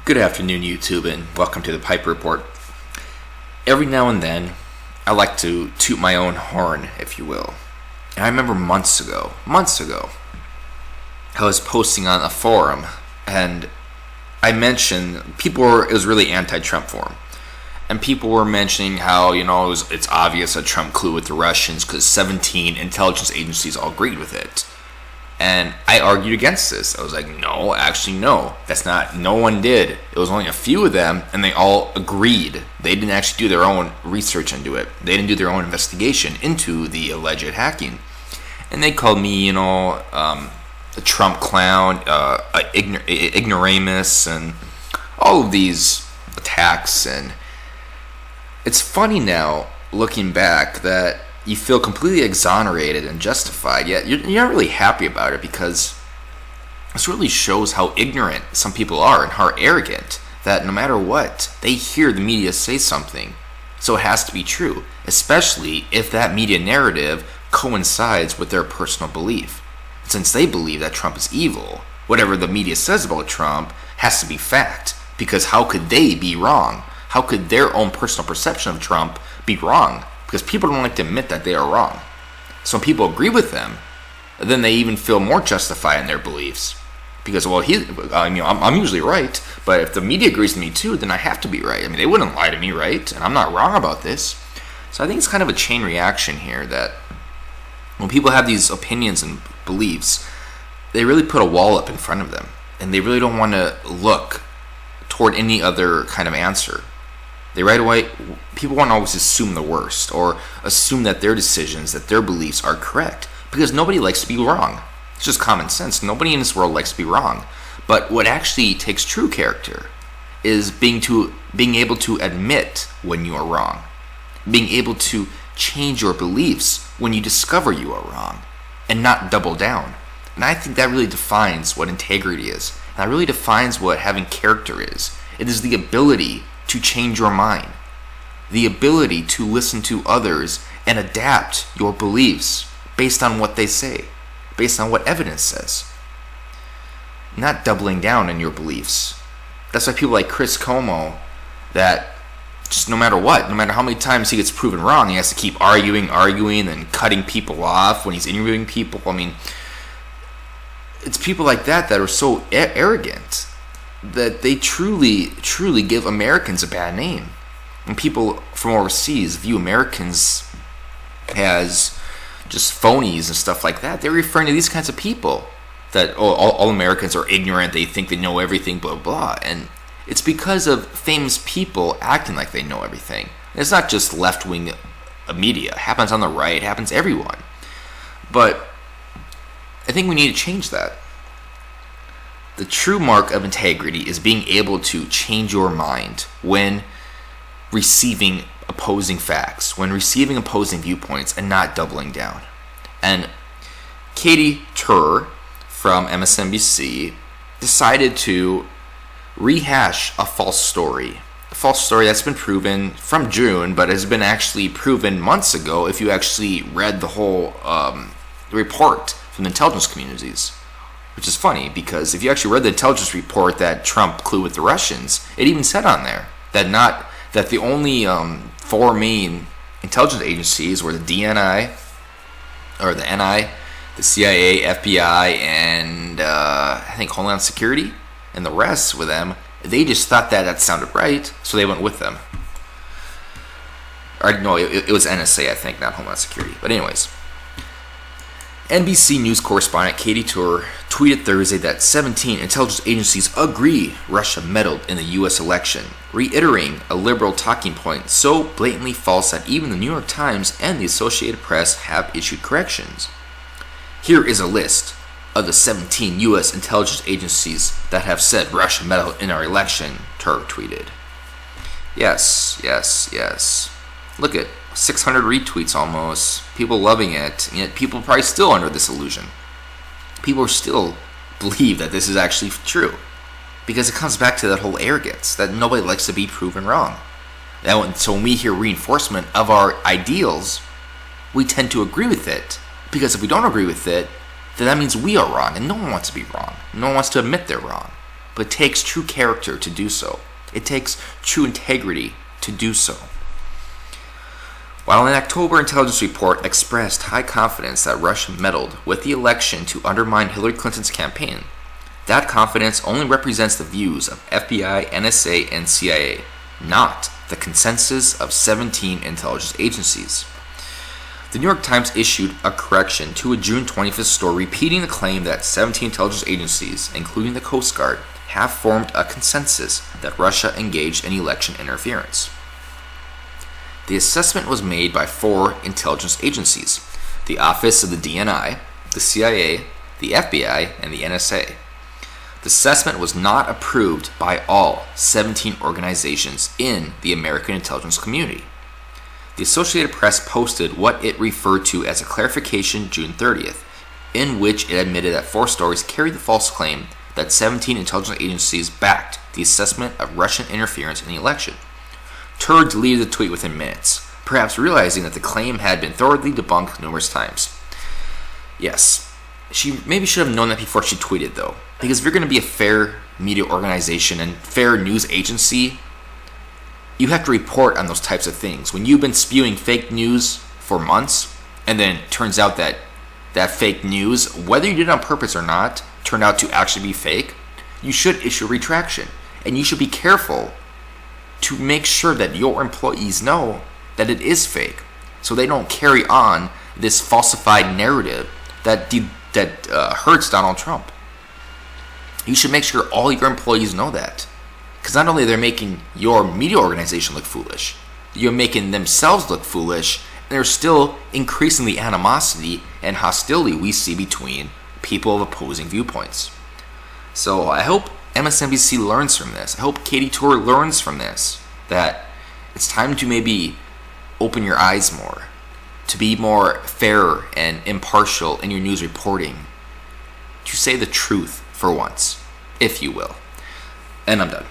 Good afternoon, YouTube, and welcome to the Pipe Report. Every now and then, I like to toot my own horn, if you will. And I remember months ago, I was posting on a forum, and I mentioned it was really anti-Trump forum. And people were mentioning how, it's obvious that Trump colluded with the Russians because 17 intelligence agencies all agreed with it. And I argued against this. I was like, no, no one did. It was only a few of them, and they all agreed. They didn't actually do their own research into it. They didn't do their own investigation into the alleged hacking. And they called me, a Trump clown, ignoramus, and all of these attacks. And it's funny now, looking back, that you feel completely exonerated and justified, yet you're not really happy about it, because this really shows how ignorant some people are and how arrogant, that no matter what, they hear the media say something, so it has to be true, especially if that media narrative coincides with their personal belief. Since they believe that Trump is evil, whatever the media says about Trump has to be fact, because how could they be wrong? How could their own personal perception of Trump be wrong? Because people don't like to admit that they are wrong. So when people agree with them, then they even feel more justified in their beliefs. Because, I'm usually right, but if the media agrees with me too, then I have to be right. They wouldn't lie to me, right? And I'm not wrong about this. So I think it's kind of a chain reaction here, that when people have these opinions and beliefs, they really put a wall up in front of them. And they really don't want to look toward any other kind of answer. People want to always assume the worst, or assume that their decisions, that their beliefs are correct, because nobody likes to be wrong. It's just common sense. Nobody in this world likes to be wrong. But what actually takes true character is being able to admit when you are wrong, being able to change your beliefs when you discover you are wrong, and not double down. And I think that really defines what integrity is. And that really defines what having character is. It is the ability to change your mind, the ability to listen to others and adapt your beliefs based on what they say, based on what evidence says, not doubling down on your beliefs. That's why people like Chris Cuomo, that just no matter how many times he gets proven wrong, he has to keep arguing, and cutting people off when he's interviewing people. It's people like that are so arrogant that they truly give Americans a bad name. When people from overseas view Americans as just phonies and stuff like that, they're referring to these kinds of people, that all Americans are ignorant, they think they know everything, blah, blah. And it's because of famous people acting like they know everything. And it's not just left-wing media. It happens on the right, it happens to everyone. But I think we need to change that. The true mark of integrity is being able to change your mind when receiving opposing facts, when receiving opposing viewpoints, and not doubling down. And Katy Tur from MSNBC decided to rehash a false story that's been proven from June, but has been actually proven months ago if you actually read the whole report from the intelligence communities. Which is funny, because if you actually read the intelligence report that Trump colluded with the Russians, it even said on there that the only four main intelligence agencies were the DNI, or the NI, the CIA, FBI, and I think Homeland Security, and the rest with them. They just thought that sounded right, so they went with them. Or no, it was NSA, I think, not Homeland Security. But anyways, NBC News correspondent Katy Tur tweeted Thursday that 17 intelligence agencies agree Russia meddled in the U.S. election, reiterating a liberal talking point so blatantly false that even the New York Times and the Associated Press have issued corrections. Here is a list of the 17 U.S. intelligence agencies that have said Russia meddled in our election, Tur tweeted. Yes. Look at 600 retweets almost, people loving it, and yet people are probably still under this illusion. People still believe that this is actually true, because it comes back to that whole arrogance, that nobody likes to be proven wrong. So when we hear reinforcement of our ideals, we tend to agree with it, because if we don't agree with it, then that means we are wrong, and no one wants to be wrong. No one wants to admit they're wrong. but it takes true character to do so. It takes true integrity to do so. While an October intelligence report expressed high confidence that Russia meddled with the election to undermine Hillary Clinton's campaign, that confidence only represents the views of FBI, NSA, and CIA, not the consensus of 17 intelligence agencies. The New York Times issued a correction to a June 25th story repeating the claim that 17 intelligence agencies, including the Coast Guard, have formed a consensus that Russia engaged in election interference. The assessment was made by 4 intelligence agencies: the Office of the DNI, the CIA, the FBI, and the NSA. The assessment was not approved by all 17 organizations in the American intelligence community. The Associated Press posted what it referred to as a clarification June 30th, in which it admitted that 4 stories carried the false claim that 17 intelligence agencies backed the assessment of Russian interference in the election. Tur deleted the tweet within minutes, perhaps realizing that the claim had been thoroughly debunked numerous times. Yes, she maybe should have known that before she tweeted, though, because if you're going to be a fair media organization and fair news agency, you have to report on those types of things. When you've been spewing fake news for months, and then it turns out that that fake news, whether you did it on purpose or not, turned out to actually be fake, you should issue a retraction. And you should be careful to make sure that your employees know that it is fake, so they don't carry on this falsified narrative that hurts Donald Trump. You should make sure all your employees know that. Because not only they're making your media organization look foolish, you're making themselves look foolish, and there's still increasing the animosity and hostility we see between people of opposing viewpoints. So I hope MSNBC learns from this. I hope Katy Tur learns from this, that it's time to maybe open your eyes more, to be more fair and impartial in your news reporting, to say the truth for once, if you will. And I'm done.